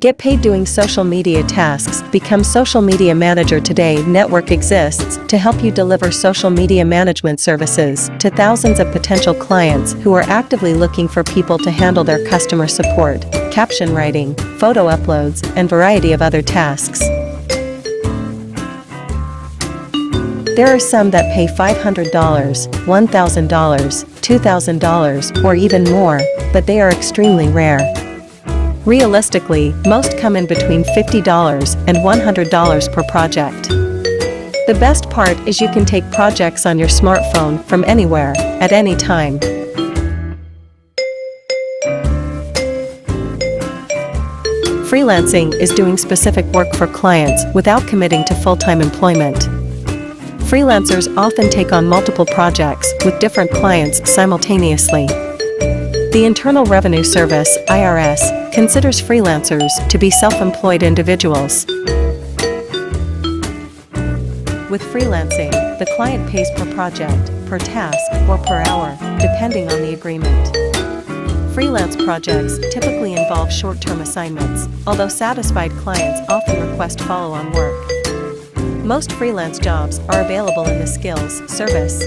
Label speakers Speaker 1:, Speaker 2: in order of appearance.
Speaker 1: Get paid doing social media tasks. Become social media manager today. Network exists to help you deliver social media management services to thousands of potential clients who are actively looking for people to handle their customer support, caption writing, photo uploads, and variety of other tasks. There are some that pay $500, $1,000, $2,000, or even more, but they are extremely rare. Realistically, most come in between $50 and $100 per project. The best part is you can take projects on your smartphone from anywhere, at any time. Freelancing is doing specific work for clients without committing to full-time employment. Freelancers often take on multiple projects with different clients simultaneously. The Internal Revenue Service, IRS, considers freelancers to be self-employed individuals. With freelancing, the client pays per project, per task, or per hour, depending on the agreement. Freelance projects typically involve short-term assignments, although satisfied clients often request follow-on work. Most freelance jobs are available in the skills, service,